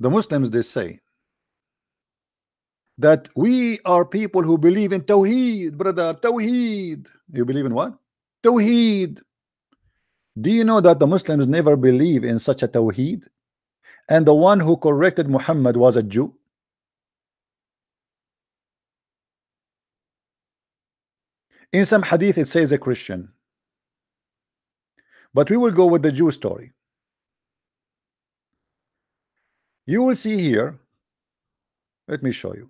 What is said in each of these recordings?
The Muslims, they say that we are people who believe in Tawheed, brother. Tawheed. You believe in what? Tawheed. Do you know that the Muslims never believe in such a Tawheed? And the one who corrected Muhammad was a Jew. In some hadith it says a Christian, but we will go with the Jew story. You will see here, let me show you.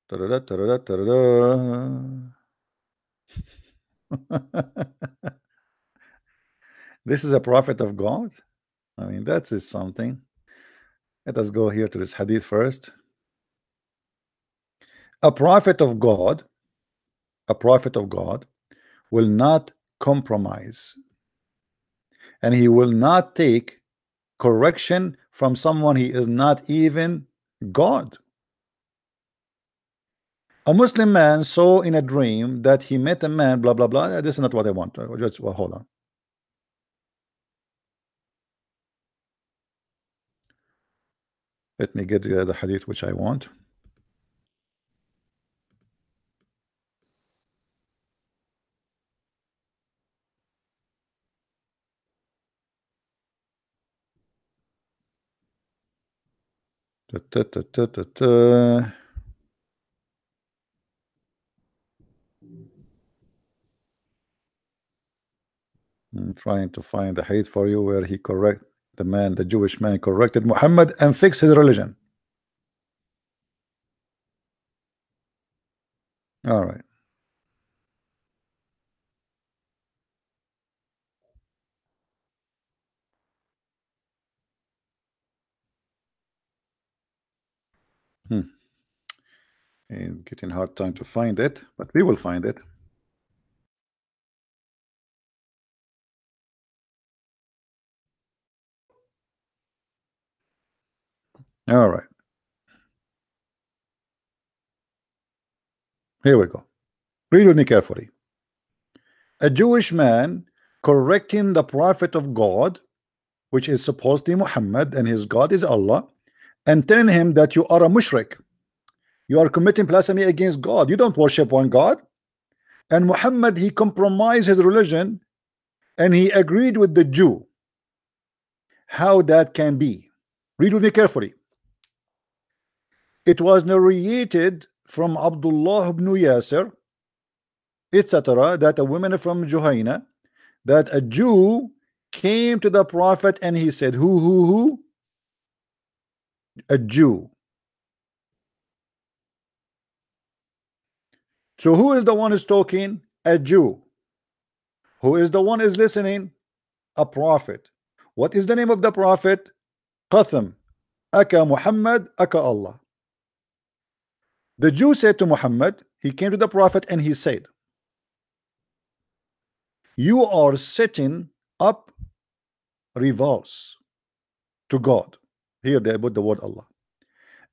Ta-da-da, ta-da-da, ta-da-da. This is a prophet of God. I mean, that is something. Let us go here to this hadith first. A prophet of God will not compromise, and he will not take correction from someone he is not even God. A Muslim man saw in a dream that he met a man, blah blah blah. This is not what I want. Just well, hold on. Let me get the hadith which I want. I'm trying to find the hadith for you where he correct the man, the Jewish man corrected Muhammad and fixed his religion. All right. It's getting hard time to find it, but we will find it. All right. Here we go. Read with me carefully. A Jewish man correcting the prophet of God, which is supposedly Muhammad, and his God is Allah, and telling him that you are a mushrik. You are committing blasphemy against God. You don't worship one God. And Muhammad, he compromised his religion and he agreed with the Jew. How that can be? Read with me carefully. It was narrated from Abdullah ibn Yasir, etc., that a woman from Juhayna, that a Jew came to the prophet and he said, who? A Jew. So who is the one who's talking? A Jew. Who is the one is listening? A prophet. What is the name of the prophet? Qatham. Aka Muhammad, aka Allah. The Jew said to Muhammad, he came to the prophet and he said, you are setting up rivals to God. Here they put the word Allah.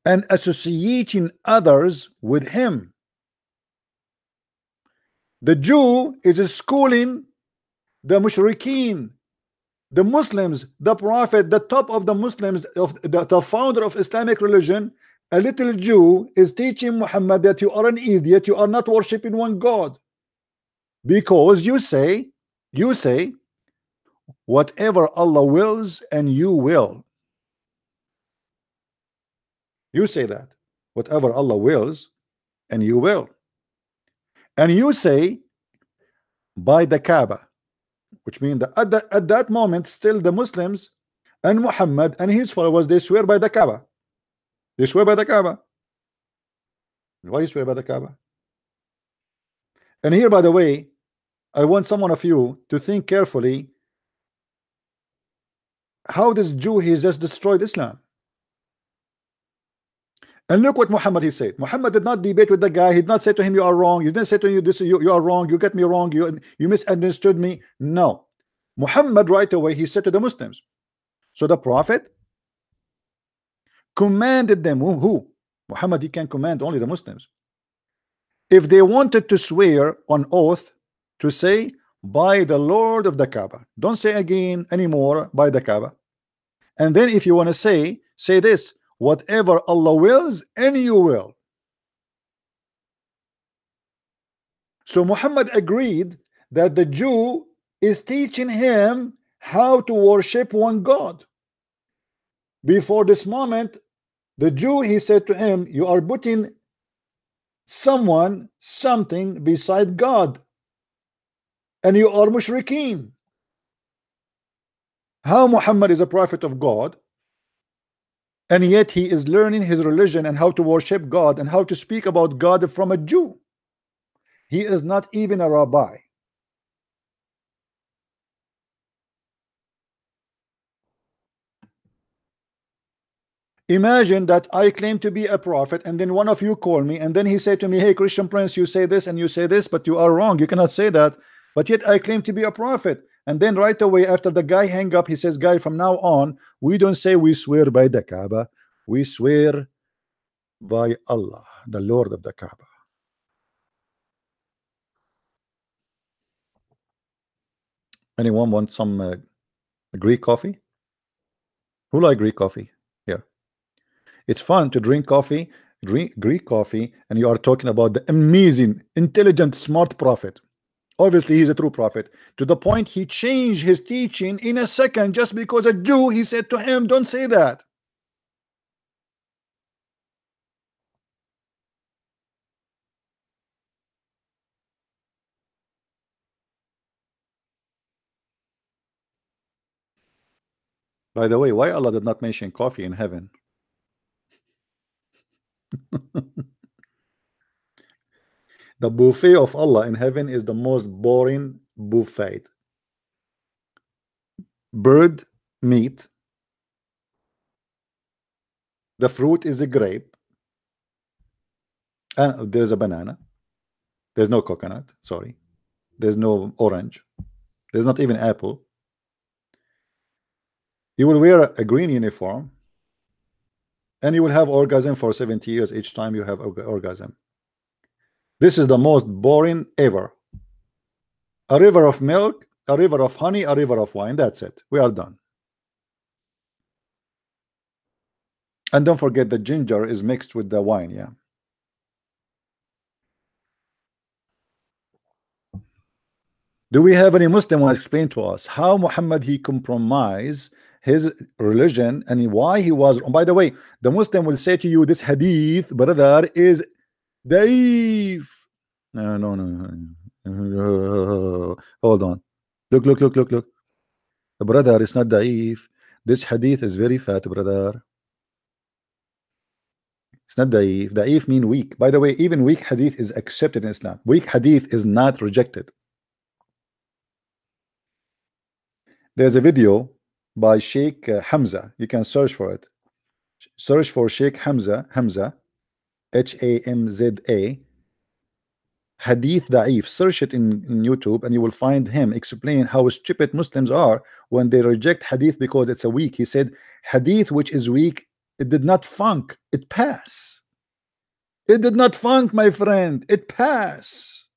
And associating others with him. The Jew is schooling the mushrikeen, the Muslims, the prophet, the top of the Muslims, of the founder of Islamic religion. A little Jew is teaching Muhammad that you are an idiot, you are not worshiping one God, because you say whatever Allah wills and you will. You say that whatever Allah wills and you will. And you say by the Kaaba, which means that at that moment still the Muslims and Muhammad and his followers, they swear by the Kaaba. They swear by the Kaaba. Why you swear by the Kaaba? And here, by the way, I want someone of you to think carefully how this Jew, he just destroyed Islam. And look what Muhammad he said. Muhammad did not debate with the guy. He did not say to him, you are wrong. He didn't say to you, this you are wrong, you get me wrong, you misunderstood me. No. Muhammad right away he said to the Muslims. So the Prophet commanded them. Who? Muhammad, he can command only the Muslims. If they wanted to swear on oath to say by the Lord of the Kaaba. Don't say again anymore by the Kaaba. And then if you want to say this, whatever Allah wills, and you will. So Muhammad agreed that the Jew is teaching him how to worship one God. Before this moment, the Jew, he said to him, you are putting someone, something beside God, and you are mushrikeen. How Muhammad is a prophet of God, and yet he is learning his religion and how to worship God and how to speak about God from a Jew? He is not even a rabbi. Imagine that I claim to be a prophet, and then one of you call me, and then he said to me, hey Christian Prince, you say this and you say this, but you are wrong, you cannot say that, but yet I claim to be a prophet. And then right away after the guy hang up, he says, guy, from now on we don't say we swear by the Kaaba, we swear by Allah, the Lord of the Kaaba. Anyone want some Greek coffee? Who like Greek coffee? Yeah, it's fun to drink coffee, drink Greek coffee, and you are talking about the amazing, intelligent, smart prophet. Obviously, he's a true prophet, to the point he changed his teaching in a second just because a Jew, he said to him, don't say that. By the way, why Allah did not mention coffee in heaven? The buffet of Allah in heaven is the most boring buffet. Bird meat, the fruit is a grape, and there's a banana, there's no coconut, sorry, there's no orange, there's not even apple. You will wear a green uniform and you will have orgasm for 70 years each time you have orgasm. This is the most boring ever. A river of milk, a river of honey, a river of wine, that's it, we are done. And don't forget the ginger is mixed with the wine. Yeah, do we have any Muslim who explain to us how Muhammad he compromised his religion and why he was? By the way, the Muslim will say to you, this hadith, brother, is daif. No. Hold on. Look. Brother, it's not daif. This hadith is very fat, brother. It's not daif. Daif mean weak. By the way, even weak hadith is accepted in Islam. Weak hadith is not rejected. There's a video by Sheikh Hamza. You can search for it. Search for Sheikh Hamza, Hamza, Hadith Da'if. Search it in YouTube and you will find him explain how stupid Muslims are when they reject hadith because it's a weak. He said hadith which is weak, it did not funk, it pass. It did not funk, my friend, it pass.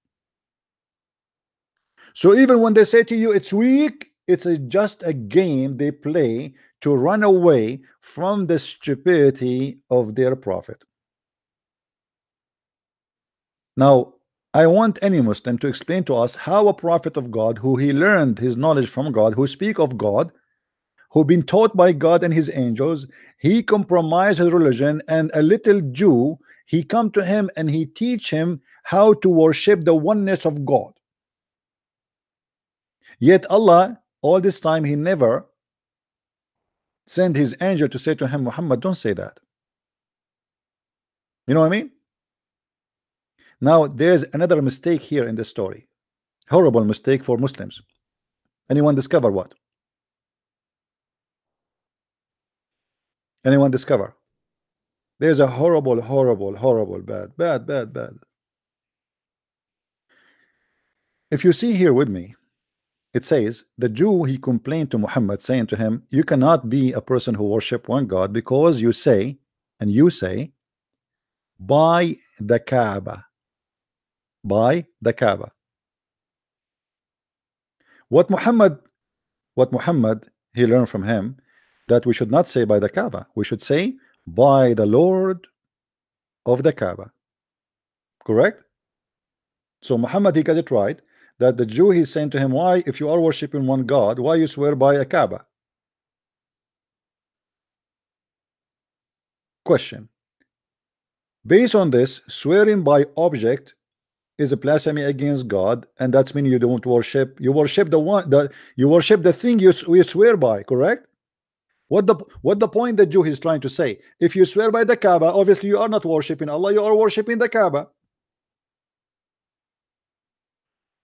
So even when they say to you it's weak, it's just a game they play to run away from the stupidity of their prophet. Now I want any Muslim to explain to us how a prophet of God, who he learned his knowledge from God, who speak of God, who been taught by God and his angels, he compromised his religion, and a little Jew, he come to him and he teach him how to worship the oneness of God. Yet Allah, all this time, he never sent his angel to say to him, Muhammad, don't say that. You know what I mean? Now there's another mistake here in the story, horrible mistake for Muslims. Anyone discover what? Anyone discover? There's a horrible, bad. If you see here with me, it says the Jew, he complained to Muhammad saying to him, you cannot be a person who worship one God because you say by the Kaaba, by the Kaaba. What Muhammad, what Muhammad, he learned from him that we should not say by the Kaaba. We should say by the Lord of the Kaaba. Correct? So Muhammad, he got it right, that the Jew, he's saying to him, why, if you are worshiping one God, why you swear by a Kaaba? Question. Based on this, swearing by object is a blasphemy against God, and that's mean you don't worship. You worship the one that you worship the thing you swear by. Correct? What the point the Jew is trying to say? If you swear by the Kaaba, obviously you are not worshiping Allah. You are worshiping the Kaaba.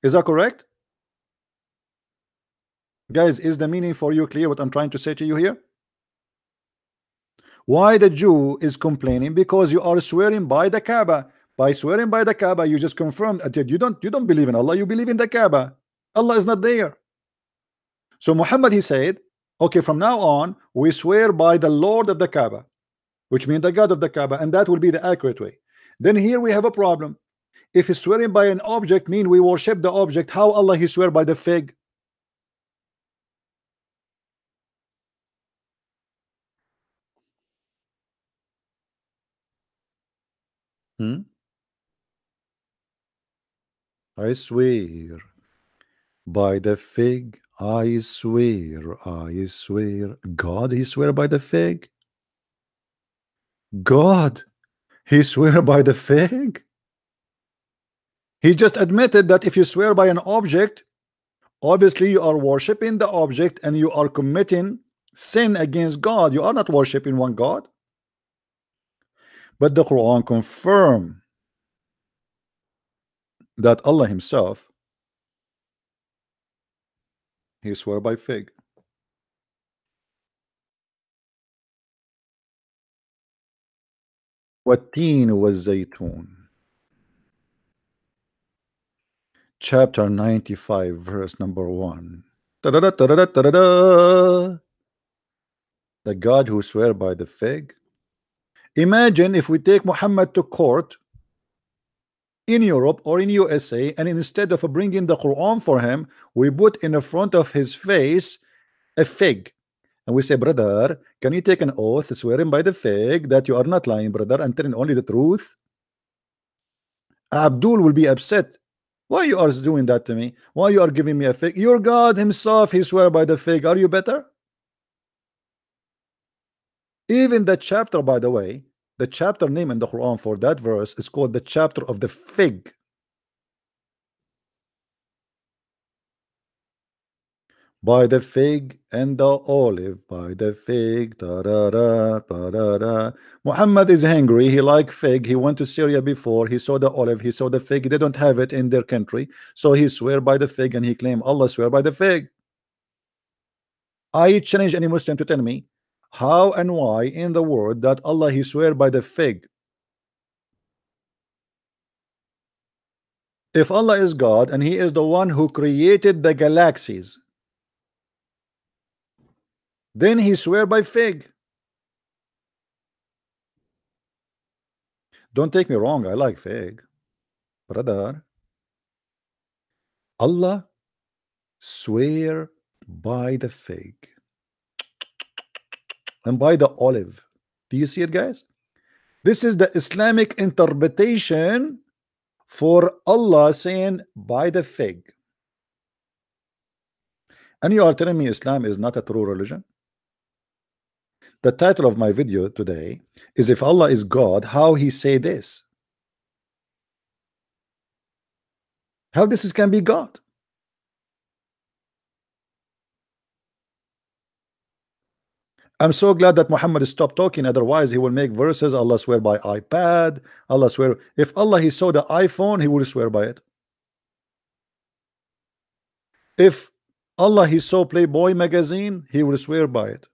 Is that correct? Guys, is the meaning for you clear what I'm trying to say to you here? Why the Jew is complaining? Because you are swearing by the Kaaba. By swearing by the Kaaba, you just confirmed that you don't believe in Allah, you believe in the Kaaba. Allah is not there. So Muhammad, he said, okay, from now on we swear by the Lord of the Kaaba, which means the God of the Kaaba, and that will be the accurate way. Then here we have a problem. If he's swearing by an object, mean we worship the object. How Allah he swear by the fig? I swear by the fig. I swear. God, he swear by the fig. God, he swear by the fig. He just admitted that if you swear by an object, obviously you are worshiping the object and you are committing sin against God. You are not worshiping one God. But the Quran confirm that Allah himself, he swear by fig. والتين والزيتون, chapter 95, verse number 1. Da-da-da-da-da-da-da-da. The God who swear by the fig. Imagine if we take Muhammad to court in Europe or in USA, and instead of bringing the Quran for him, we put in the front of his face a fig, and we say, brother, can you take an oath swearing by the fig that you are not lying, brother, and telling only the truth? Abdul will be upset. Why you are doing that to me? Why you are giving me a fig? Your God himself, he swear by the fig. Are you better? Even the chapter, by the way, the chapter name in the Quran for that verse is called the chapter of the fig. By the fig and the olive, by the fig. Da, da, da, da, da, da. Muhammad is hungry. He like fig. He went to Syria before. He saw the olive. He saw the fig. They don't have it in their country, so he swear by the fig and he claimed Allah swear by the fig. I challenge any Muslim to tell me how and why in the world that Allah he swear by the fig. If Allah is God and he is the one who created the galaxies, then he swear by fig. Don't take me wrong, I like fig, brother. Allah swear by the fig and by the olive. Do you see it, guys? This is the Islamic interpretation for Allah saying by the fig. And you are telling me Islam is not a true religion? The title of my video today is if Allah is God, how he say this? How this can be God? I'm so glad that Muhammad stopped talking, otherwise he will make verses. Allah swear by iPad, Allah swear. If Allah he saw the iPhone, he will swear by it. If Allah he saw Playboy magazine, he will swear by it.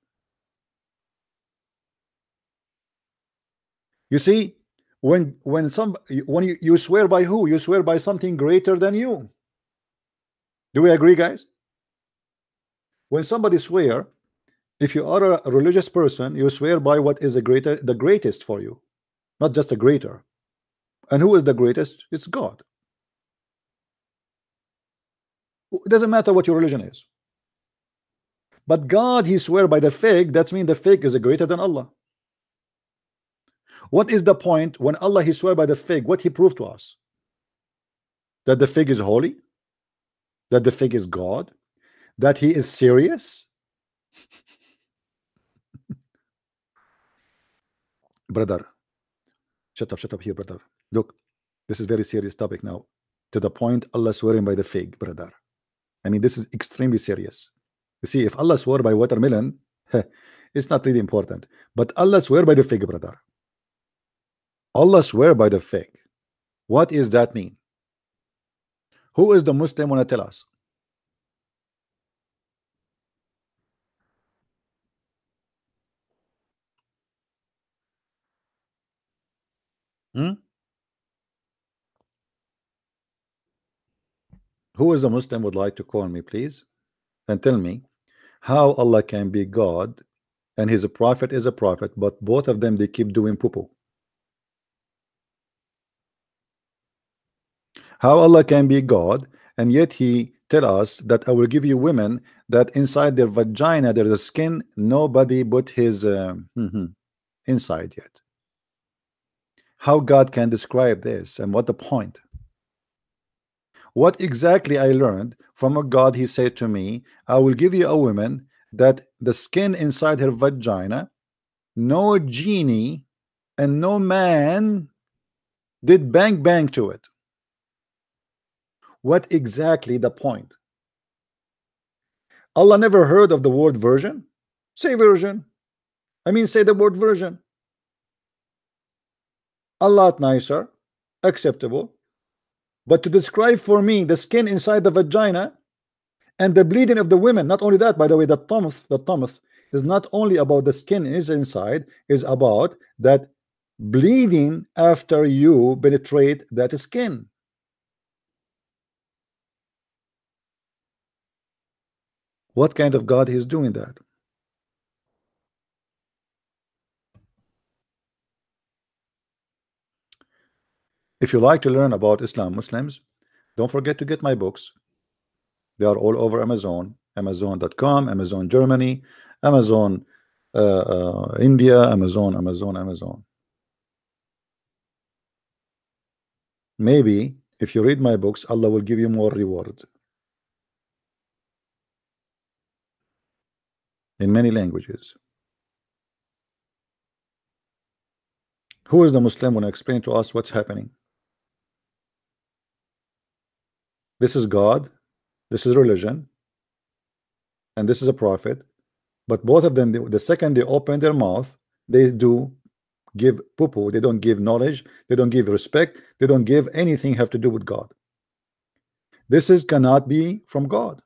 You see, when you swear by who? You swear by something greater than you. Do we agree, guys? When somebody swear, if you are a religious person, you swear by what is the greatest for you, not just a greater. And who is the greatest? It's God. it doesn't matter what your religion is. But God, he swear by the fig, that means the fig is greater than Allah. What is the point when Allah he swear by the fig? What he proved to us? That the fig is holy, that the fig is God, that he is serious. Brother, shut up here, brother. Look, this is very serious topic now. To the point Allah swearing by the fig, brother. I mean, this is extremely serious. You see, if Allah swore by watermelon, it's not really important. But Allah swear by the fig, brother. Allah swear by the fig. What is that mean? Who is the Muslim want to tell us? Who is a Muslim would like to call me, please, and tell me how Allah can be God and his prophet is a prophet, but both of them they keep doing poo-poo. How Allah can be God and yet he tell us that I will give you women that inside their vagina there is a skin nobody but his inside yet. How God can describe this and what the point? What exactly I learned from a God, he said to me, I will give you a woman that the skin inside her vagina, no genie and no man did bang bang to it. What exactly the point? Allah never heard of the word virgin? Say virgin. I mean say the word virgin. A lot nicer, acceptable. But to describe for me the skin inside the vagina and the bleeding of the women, not only that, by the way, the tumth is not only about the skin is inside, is about that bleeding after you penetrate that skin. What kind of God is doing that? If you like to learn about Islam Muslims, don't forget to get my books. They are all over Amazon, Amazon.com, Amazon Germany, Amazon India, Amazon. Maybe if you read my books, Allah will give you more reward in many languages. Who is the Muslim when I explain to us what's happening? This is God, this is religion, and this is a prophet. But both of them, the second they open their mouth, they do give poo-poo. They don't give knowledge, they don't give respect, they don't give anything have to do with God. This is cannot be from God.